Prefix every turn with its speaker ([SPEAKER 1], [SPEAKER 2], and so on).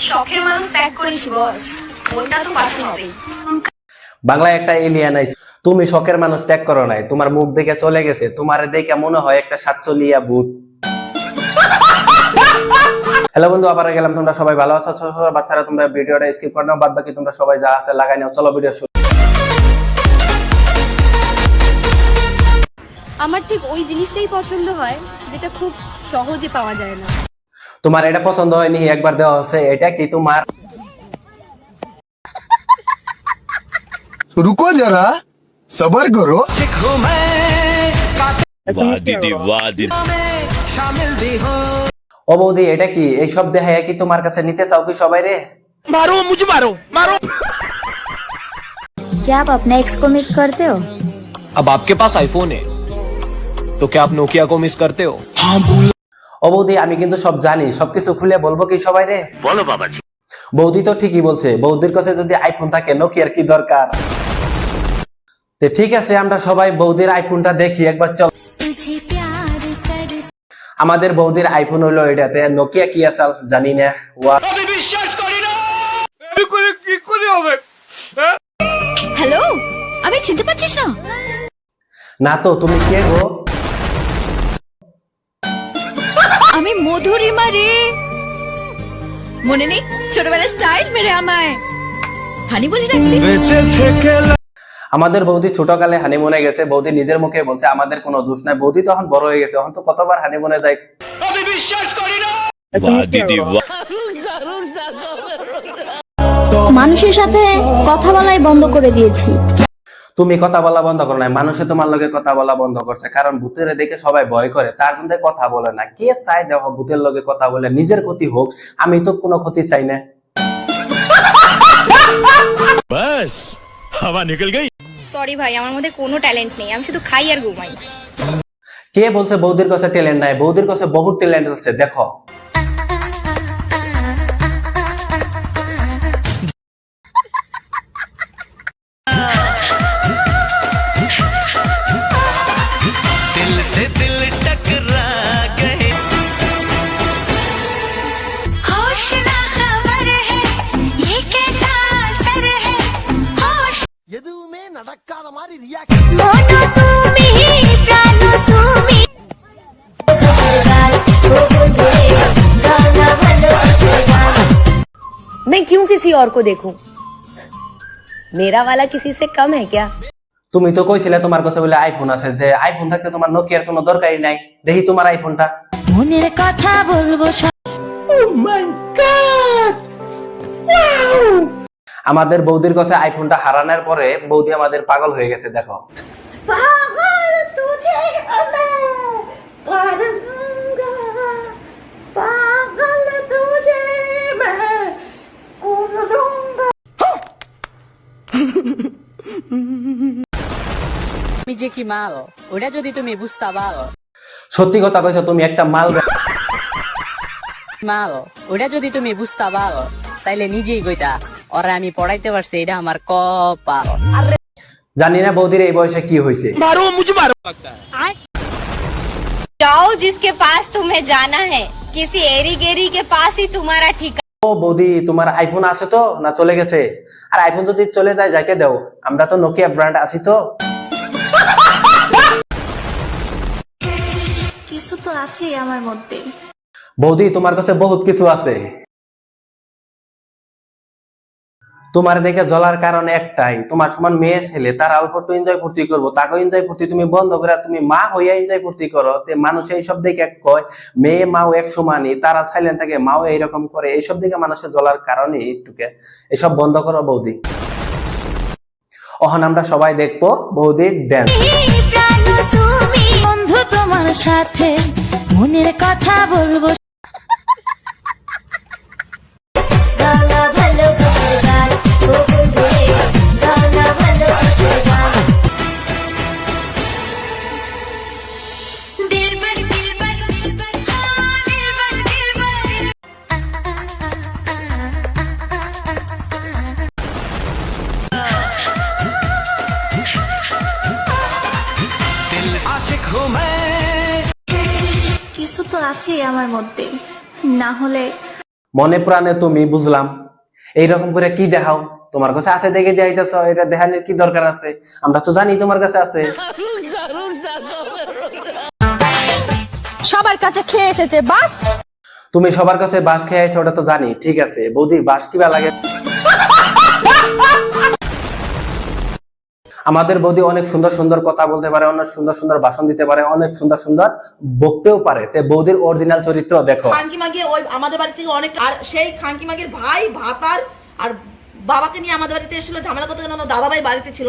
[SPEAKER 1] শখের মানুষ ত্যাগ করেছি বস, মনটা তো পাঠানো হবে।
[SPEAKER 2] বাংলায় একটা এলিয়ান আইছে, তুমি শখের মানুষ ত্যাগ করো নাই, তোমার মুখ দেখে চলে গেছে, তোমার দেখে মনে হয় একটা সাতচল্লিয়া ভূত। হ্যালো বন্ধু, আবার গেলাম। তোমরা সবাই ভালো আছো? ছোট ছোট বাচ্চারা তোমরা ভিডিওটা স্কিপ করে নাও, বাদ বাকি তোমরা সবাই যা আছে লাগাই নাও। চলো ভিডিও শুরু।
[SPEAKER 3] আমার ঠিক ওই জিনিসটাই পছন্দ হয় যেটা খুব সহজে পাওয়া যায় না।
[SPEAKER 2] তোমার এটা পছন্দ হয়নি, একবার দেওয়া হচ্ছে। এটা কি তোমার?
[SPEAKER 4] रुको जरा सबर करो।
[SPEAKER 2] ও বৌদি, এটা কি? এই সব দেখায় কি তোমার কাছে নিতে চাও কি সবাই রে?
[SPEAKER 5] मारो मुझे, मारो मारो।
[SPEAKER 6] क्या आप अपने एक्स को मिस करते हो?
[SPEAKER 5] अब आपके पास आईफोन है तो क्या आप नोकिया को मिस करते हो?
[SPEAKER 2] ও বৌদি, আমি কিন্তু সব জানি, সবকিছু খুলে বলবো কি সবাই রে? বলো বাবাজি। বৌদি তো ঠিকই বলছে, বৌদির কাছে যদি আইফোন থাকে নোকিয়ার কি দরকার? তো ঠিক আছে, আমরা সবাই বৌদির আইফোনটা দেখি একবার। চল, আমাদের বৌদির আইফোন হলো এটাতে, নোকিয়া কি আছে জানি না।
[SPEAKER 5] আমি বিশ্বাস করি না। আমি কি করে হবে?
[SPEAKER 6] হ্যালো, আমি চিনতে পারছিস না?
[SPEAKER 2] না তো, তুমি কে গো?
[SPEAKER 6] আমি মধুরিমা রে। মনে নেই ছোটবেলায় স্টাইল মেরে আমায় হানি বলে ডাকলি?
[SPEAKER 2] আমাদের বৌদি ছোটকালে হানিমুনে গেছে। বৌদি নিজের মুখে বলছে আমাদের কোনো দোষ নাই। বৌদি তখন বড় হয়ে গেছে, এখন তো কতবার হানিমুনে যায়।
[SPEAKER 5] আমি বিশ্বাস করি না।
[SPEAKER 6] মানুষের সাথে কথা বলাই বন্ধ করে দিয়েছি।
[SPEAKER 2] তুমি কথা বলা বন্ধ করো না, মানুষে তোমার লগে কথা বলা বন্ধ করছে, কারণ ভূতের দেখে সবাই ভয় করে, তার জন্য কথা বলে না। কে চাই দেখো ভূতের লগে কথা বলে নিজের ক্ষতি হোক? আমি তো কোনো ক্ষতি চাই না।
[SPEAKER 5] बस हवा निकल गई।
[SPEAKER 1] সরি ভাই, আমার মধ্যে কোনো ট্যালেন্ট নেই, আমি শুধু খাই আর ঘুমাই।
[SPEAKER 2] কে বলছে বৌদির কাছে ট্যালেন্ট নাই? বৌদির কাছে বহুত ট্যালেন্ট আছে, দেখো।
[SPEAKER 5] दिल से दिल टकरा गए।
[SPEAKER 1] होश ना खबर है ये कैसा असर है, होश
[SPEAKER 4] எதுவுமே நடக்காத மாதிரி ரியாக்ட்
[SPEAKER 1] মনো তুমি প্রাণ তুমি।
[SPEAKER 7] मैं क्यों किसी और को देखूं? मेरा वाला किसी से कम है क्या?
[SPEAKER 2] তুমি তো কইছিলে তোমার কাছে বলে আইফোন আছে, যে আইফোন থাকতে তোমার নোকিয়ার কোনো দরকারই নাই। দেখি তোমার আইফোনটা।
[SPEAKER 6] মনের কথা বলবো।
[SPEAKER 2] আমাদের বৌদির কাছে আইফোনটা হারানোর পরে বৌদি আমাদের পাগল হয়ে গেছে, দেখো।
[SPEAKER 7] पागल तुझे मैं करूंगा, पागल तुझे मैं कर दूंगा।
[SPEAKER 3] আমি যে কি মাল, ওটা যদি তুমি বুঝতা বাল।
[SPEAKER 2] সত্যি কথা কইছো, তুমি একটা মাল।
[SPEAKER 3] মাল, ওটা যদি তুমি বুঝতা বাল, তাইলে নিজেই কইতা ওরা আমি পড়াইতে পারছি, এটা আমার কপাল।
[SPEAKER 2] জানি না বৌদির এই বয়সে কি হয়েছে।
[SPEAKER 5] मारो मुझे, मारो।
[SPEAKER 1] जाओ जिसके पास तुम्हें जाना है, किसी एरी गेरी के पास ही तुम्हारा ठिकाना।
[SPEAKER 2] ও বৌদি, তোমার আইফোন আছে তো না চলে গেছে? আর আইফোন যদি চলে যায় যাইতে দাও, আমরা তো নোকিয়া ব্র্যান্ড আছি তো।
[SPEAKER 1] কিছু তো আছে আমার মধ্যে।
[SPEAKER 2] বৌদি, তোমার কাছে বহুত কিছু আছে। তোমার দেখে জ্বলার কারণ একটাই, তোমার সমান মেয়ে ছেলে, তারা অল্প একটু এনজয় ফুর্তি করবো, তাকে এনজয় ফুর্তি তুমি বন্ধ করে তুমি মা হইয়া এনজয় ফুর্তি করো। মানুষ এইসব দেখে কয় মেয়ে মাও এক সমানই, তারা সাইলেন্ট থাকে, মাও এইরকম করে। এইসব দিকে মানুষের জ্বলার কারণে একটুকে এসব বন্ধ করো বৌদি। এখন আমরা সবাই দেখবো বৌদির ড্যান্স।
[SPEAKER 6] বন্ধু তোমার সাথে মনের কথা বলবো।
[SPEAKER 1] কিছু তো আছে আমার মধ্যে, না হলে
[SPEAKER 2] মনে প্রাণে তুমি, বুঝলাম। এইরকম করে কি দেখাও? তোমার কাছে আছে দেখে দেখাইতেছ, এটা দেখানোর কি দরকার আছে? আমরা তো জানি তোমার কাছে আছে।
[SPEAKER 6] সবার কাছে খেয়ে এসেছে বাস।
[SPEAKER 2] তুমি সবার কাছে বাস খেয়ে আইছো, ওটা তো জানি, ঠিক আছে। বৌদি বাস কিবা লাগে? আমাদের বৌদি অনেক সুন্দর সুন্দর কথা বলতে পারে, অনেক সুন্দর সুন্দর ভাষণ দিতে পারে, অনেক সুন্দর সুন্দর বকতেও পারে। তে বৌদির অরিজিনাল চরিত্র দেখো।
[SPEAKER 8] খানকি মাগি ওই আমাদের বাড়ি থেকে অনেক, আর সেই খানকি মাগির ভাই ভাতার আর বাবাকে নিয়ে আমাদের বাড়িতে এসেছিল ঝামেলা করতে, কেন দাদা ভাই বাড়িতে ছিল।